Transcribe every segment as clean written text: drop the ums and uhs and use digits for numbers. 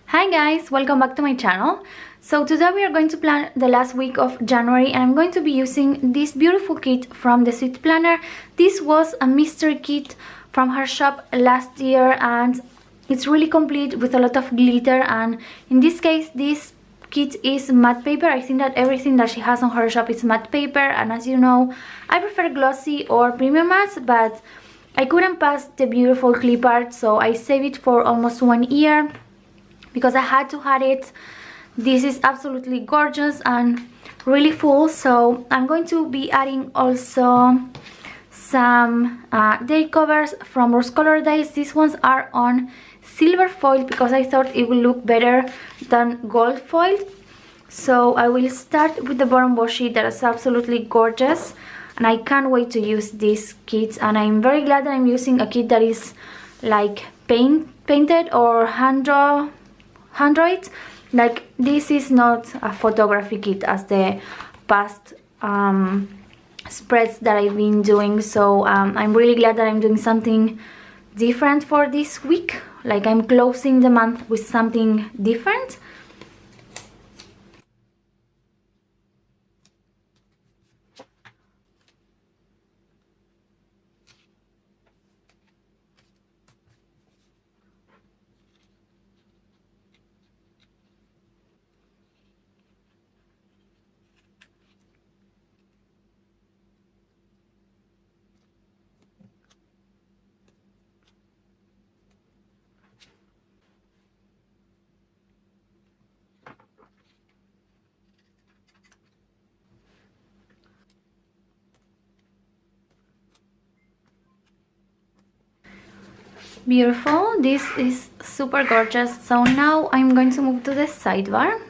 Hi guys, welcome back to my channel. So today we are going to plan the last week of January and I'm going to be using this beautiful kit from the Sweet Planner. This was a mystery kit from her shop last year and it's really complete with a lot of glitter, and in this case this kit is matte paper. I think that everything that she has on her shop is matte paper, and as you know I prefer glossy or premium mattes, but I couldn't pass the beautiful clip art, so I saved it for almost 1 year because I had to have it. This is absolutely gorgeous and really full, so I'm going to be adding also some day covers from Rose Color Days. These ones are on silver foil because I thought it would look better than gold foil. So I will start with the bottom washi that is absolutely gorgeous, and I can't wait to use this kit, and I'm very glad that I'm using a kit that is like painted or hand drawn. Like, this is not a photography kit as the past spreads that I've been doing. So I'm really glad that I'm doing something different for this week. Like, I'm closing the month with something different. Beautiful, this is super gorgeous. So now I'm going to move to the sidebar.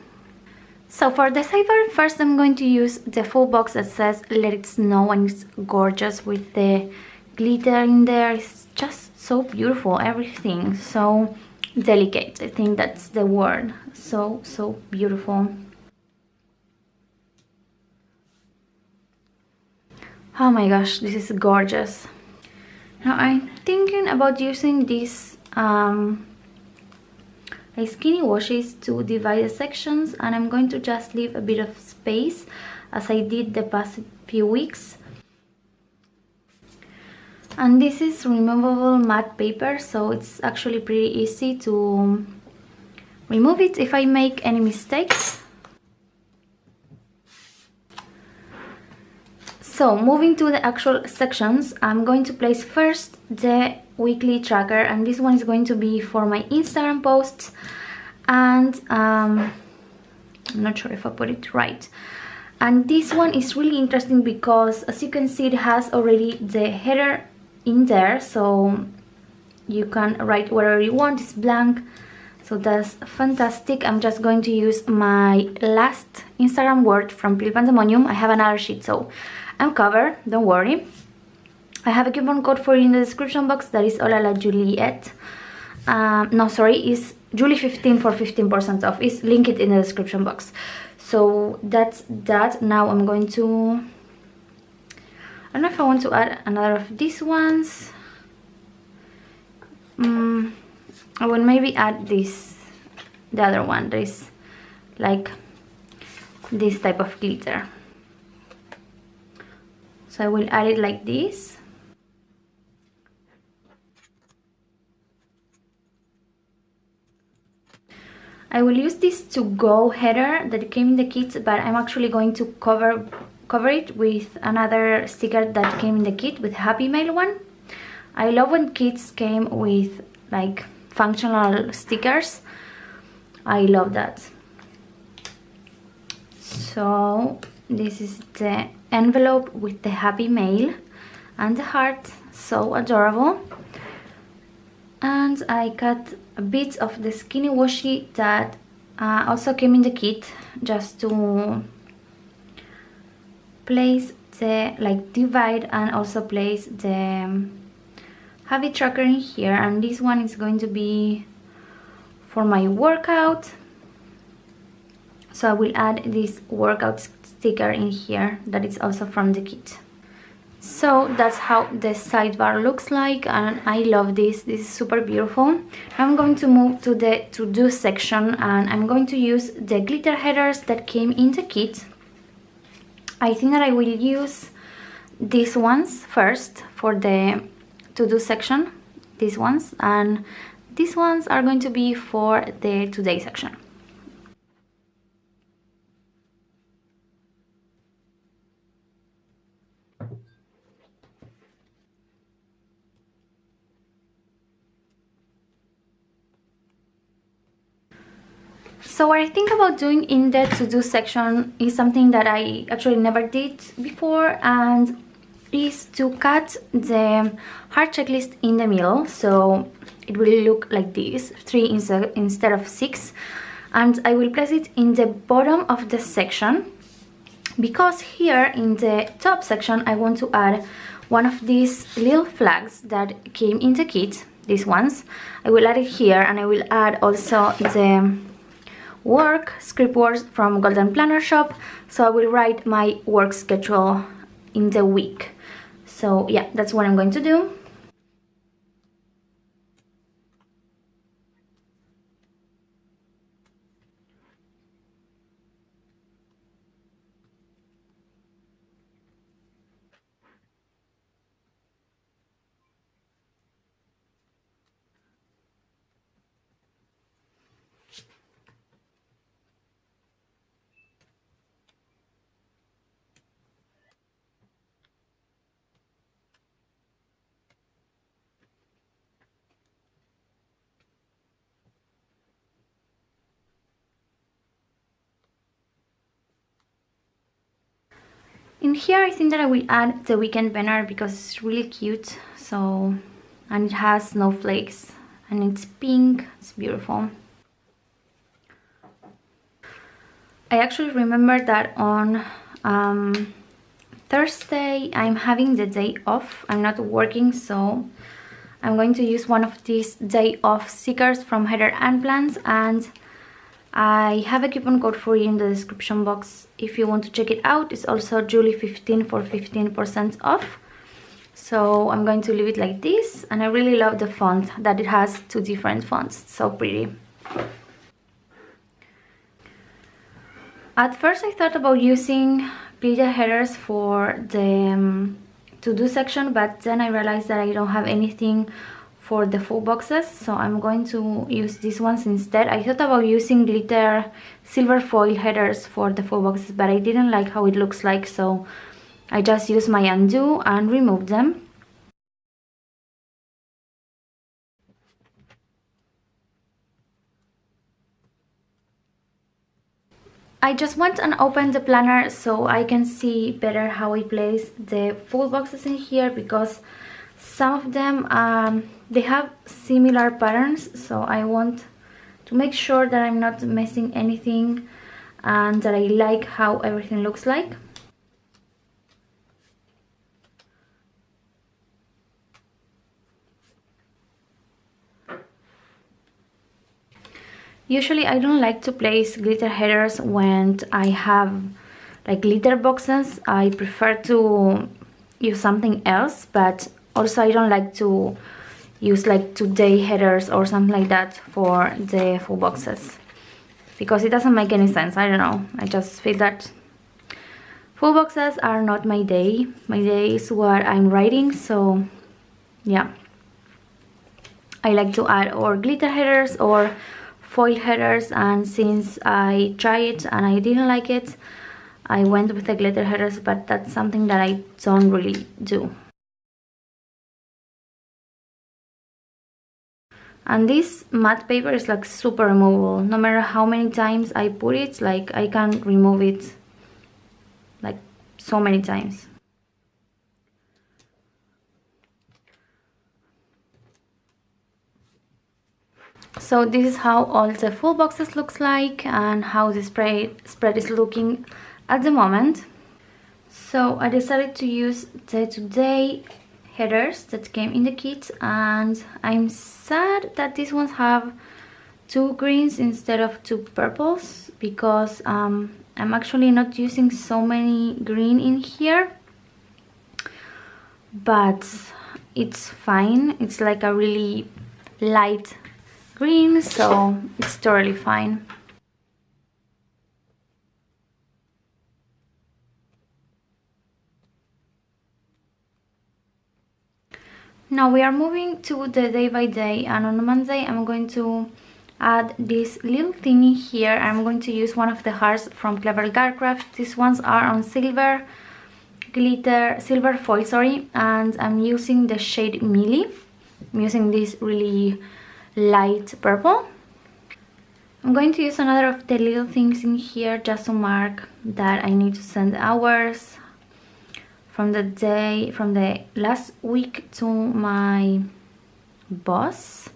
So for the sidebar, first I'm going to use the full box that says Let It Snow, and it's gorgeous with the glitter in there. It's just so beautiful, everything so delicate. I think that's the word. So beautiful. Oh my gosh, this is gorgeous. Now I'm thinking about using these skinny washes to divide the sections, and I'm going to just leave a bit of space as I did the past few weeks. And this is removable matte paper, so it's actually pretty easy to remove it if I make any mistakes. So moving to the actual sections, I'm going to place first the weekly tracker, and this one is going to be for my Instagram posts. And I'm not sure if I put it right. And this one is really interesting because, as you can see, it has already the header in there, so you can write whatever you want. It's blank, so that's fantastic. I'm just going to use my last Instagram word from Pill Pandemonium. I have another sheet, so I'm covered, don't worry. I have a coupon code for you in the description box. That is Olala Juliet. No, sorry, it's Juli15 for 15% off. It's linked in the description box. So that's that. Now I'm going to, I don't know if I want to add another of these ones. I will maybe add this, the other one. There is like this type of glitter. So I will add it like this. I will use this to go header that came in the kit, but I'm actually going to cover it with another sticker that came in the kit, with Happy Mail one. I love when kits came with like functional stickers. I love that. So this is the envelope with the Happy Mail and the heart, so adorable. And I cut a bit of the skinny washi that also came in the kit, just to place the, like, divide and also place the heavy tracker in here. And this one is going to be for my workout, so I will add this workout sticker in here that is also from the kit. So that's how the sidebar looks like, and I love this. This is super beautiful. Now I'm going to move to the to-do section, and I'm going to use the glitter headers that came in the kit. I think that I will use these ones first for the to-do section, these ones, and these ones are going to be for the today section. So what I think about doing in the to-do section is something that I actually never did before, and is to cut the heart checklist in the middle, so it will look like this, 3 instead of 6, and I will place it in the bottom of the section, because here in the top section I want to add one of these little flags that came in the kit, these ones. I will add it here, and I will add also the script words from Golden Planner Shop, so I will write my work schedule in the week. So yeah, that's what I'm going to do. In here I think that I will add the weekend banner because it's really cute, so, and it has snowflakes and it's pink, it's beautiful. I actually remember that on Thursday I'm having the day off, I'm not working, so I'm going to use one of these day off stickers from Heather and Plants, and I have a coupon code for you in the description box if you want to check it out. It's also Juli15 for 15% off. So I'm going to leave it like this, and I really love the font, that it has 2 different fonts. It's so pretty. At first I thought about using glitter headers for the to-do section, but then I realized that I don't have anything for the full boxes, so I'm going to use these ones instead. I thought about using glitter silver foil headers for the full boxes, but I didn't like how it looks like, so I just used my undo and removed them. I just went and opened the planner so I can see better how I place the full boxes in here, because some of them they have similar patterns, so I want to make sure that I'm not missing anything and that I like how everything looks like. Usually I don't like to place glitter headers when I have like glitter boxes. I prefer to use something else, but also I don't like to use like today headers or something like that for the full boxes, because it doesn't make any sense. I don't know, I just feel that full boxes are not my day. My day is what I'm writing, so yeah, I like to add or glitter headers or foil headers, and since I tried it and I didn't like it, I went with the glitter headers, but that's something that I don't really do. And this matte paper is like super removable. No matter how many times I put it, like I can remove it like so many times. So this is how all the full boxes looks like and how the spread is looking at the moment. So I decided to use the today headers that came in the kit, and I'm sad that these ones have 2 greens instead of 2 purples, because I'm actually not using so many green in here. but it's fine. It's like a really light green, so it's totally fine. Now we are moving to the day by day, and on Monday I'm going to add this little thingy here. I'm going to use one of the hearts from Clever Garcraft. These ones are on silver foil, sorry, and I'm using the shade Millie. I'm using this really light purple. I'm going to use another of the little things in here just to mark that I need to send hours from the last week to my boss.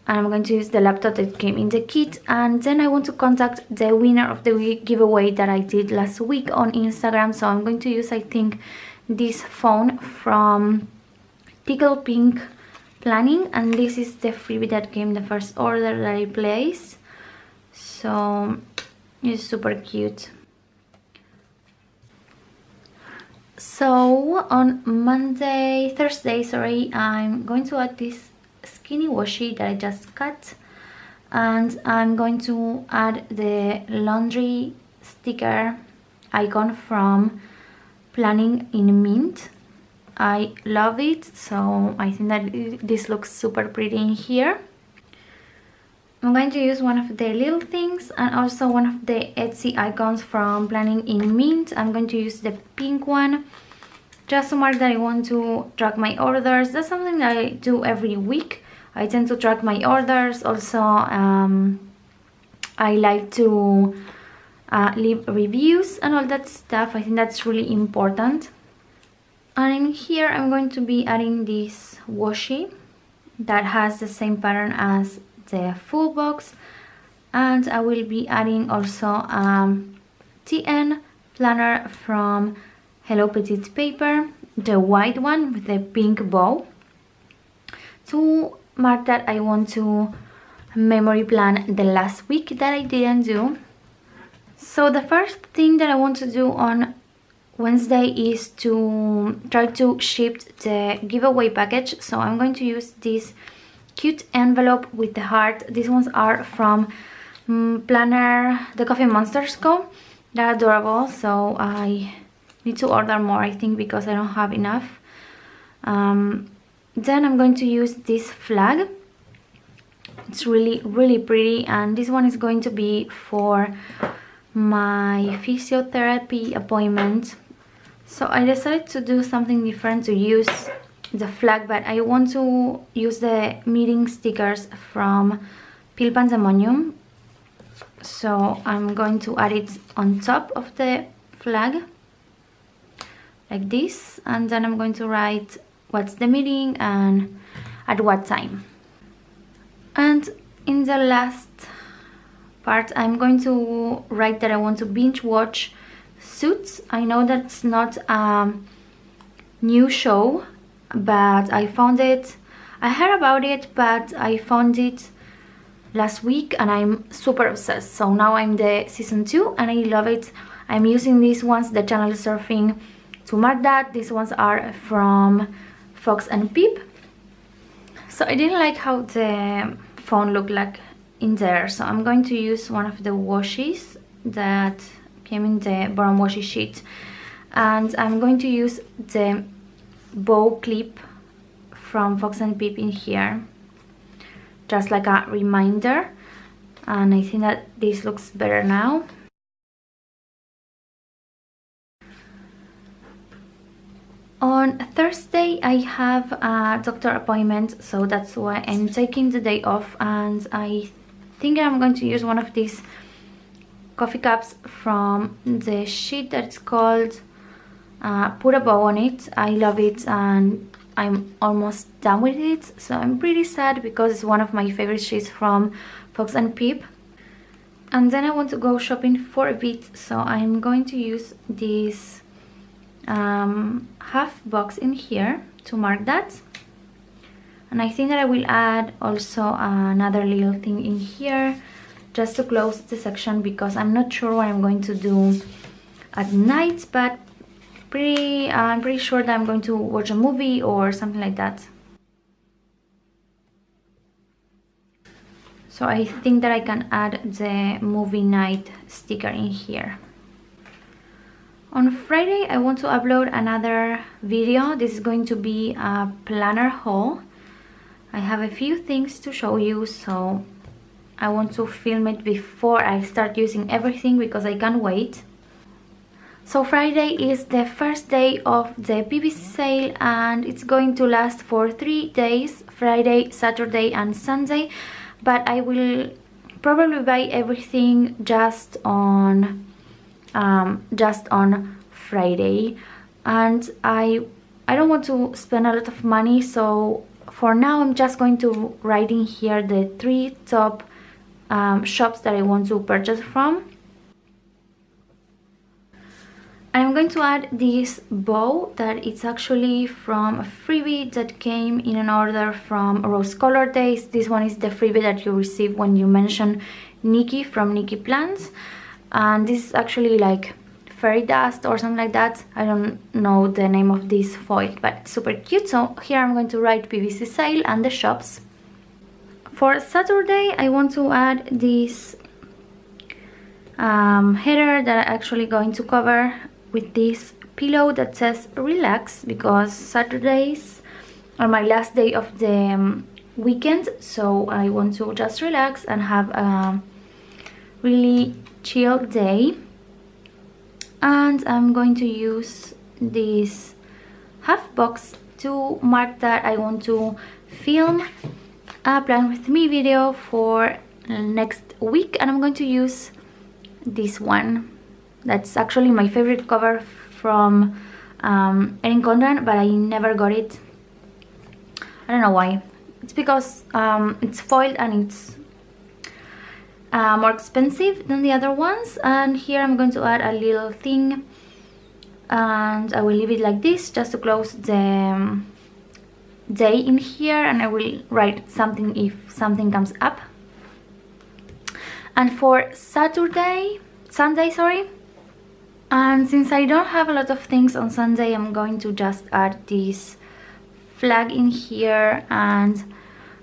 And I'm going to use the laptop that came in the kit, and then I want to contact the winner of the week giveaway that I did last week on Instagram. So I'm going to use, I think, this phone from Tickle Pink Planning, and this is the freebie that came the first order that I placed. So it's super cute. So on Thursday, sorry, I'm going to add this skinny washi that I just cut, and I'm going to add the laundry sticker icon from Planning in Mint. I love it, so I think that this looks super pretty in here. I'm going to use one of the little things and also one of the Etsy icons from Planning in Mint. I'm going to use the pink one just to mark that I want to track my orders. That's something that I do every week. I tend to track my orders. Also, I like to leave reviews and all that stuff. I think that's really important. And in here I'm going to be adding this washi that has the same pattern as the full box, and I will be adding also TN planner from Hello Petite Paper, the white one with the pink bow, to mark that I want to memory plan the last week that I didn't do. So the first thing that I want to do on Wednesday is to try to ship the giveaway package. So I'm going to use this cute envelope with the heart. These ones are from Planner, the Coffee Monsters Co. They're adorable, so I need to order more, I think, because I don't have enough. Then I'm going to use this flag. It's really pretty, and this one is going to be for my physiotherapy appointment. So I decided to do something different, to use the flag, but I want to use the meeting stickers from Pil Pandemonium. So I'm going to add it on top of the flag like this, and then I'm going to write what's the meeting and at what time. And in the last part I'm going to write that I want to binge watch Suits. I know that's not a new show, but I found it, I heard about it, but I found it last week and I'm super obsessed. So now I'm the season 2 and I love it. I'm using these ones, the channel surfing, to mark that. These ones are from Fox and Pip. So I didn't like how the phone looked like in there, so I'm going to use one of the washes that came in the brown washi sheet, and I'm going to use the bow clip from Fox and Pip in here, just like a reminder, and I think that this looks better now. On Thursday I have a doctor appointment, so that's why I'm taking the day off, and I think I'm going to use one of these coffee cups from the sheet that's called Put a Bow on It. I love it and I'm almost done with it, so I'm pretty sad because it's one of my favorite sheets from Fox and Pip. And then I want to go shopping for a bit, so I'm going to use this half box in here to mark that. And I think that I will add also another little thing in here just to close the section, because I'm not sure what I'm going to do at night, but I'm pretty sure that I'm going to watch a movie or something like that. So I think that I can add the movie night sticker in here. On Friday I want to upload another video. This is going to be a planner haul. I have a few things to show you, so I want to film it before I start using everything because I can't wait. So Friday is the first day of the PVC sale and it's going to last for 3 days, Friday, Saturday and Sunday. But I will probably buy everything just on Friday, and I don't want to spend a lot of money, so for now I'm just going to write in here the 3 top shops that I want to purchase from. And I'm going to add this bow that it's actually from a freebie that came in an order from Rose Color Days. This one is the freebie that you receive when you mention Nikki from Nikki Plants. And this is actually like fairy dust or something like that. I don't know the name of this foil, but it's super cute. So here I'm going to write PVC sale and the shops. For Saturday I want to add this header that I'm actually going to cover with this pillow that says relax, because Saturdays are my last day of the weekend, so I want to just relax and have a really chill day. And I'm going to use this half box to mark that I want to film a plan with me video for next week, and I'm going to use this one. That's actually my favorite cover from Erin Condren, but I never got it. I don't know why. It's because it's foiled and it's more expensive than the other ones. And here I'm going to add a little thing, and I will leave it like this just to close the day in here, and I will write something if something comes up. And for Sunday, sorry. And since I don't have a lot of things on Sunday, I'm going to just add this flag in here, and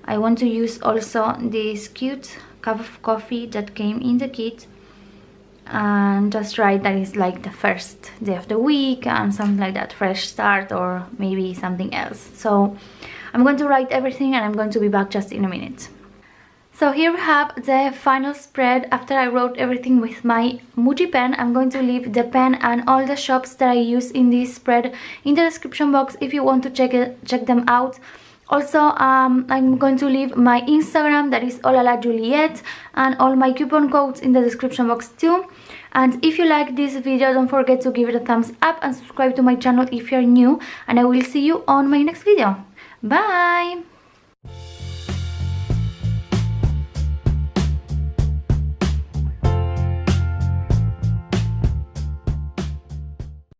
I want to use also this cute cup of coffee that came in the kit, and just write that it's like the first day of the week and something like that, fresh start or maybe something else. So I'm going to write everything and I'm going to be back just in a minute. So here we have the final spread. After I wrote everything with my Muji pen, I'm going to leave the pen and all the shops that I use in this spread in the description box if you want to check them out. Also, I'm going to leave my Instagram, that is Juliet, and all my coupon codes in the description box too. And if you like this video, don't forget to give it a thumbs up and subscribe to my channel if you're new, and I will see you on my next video. Bye!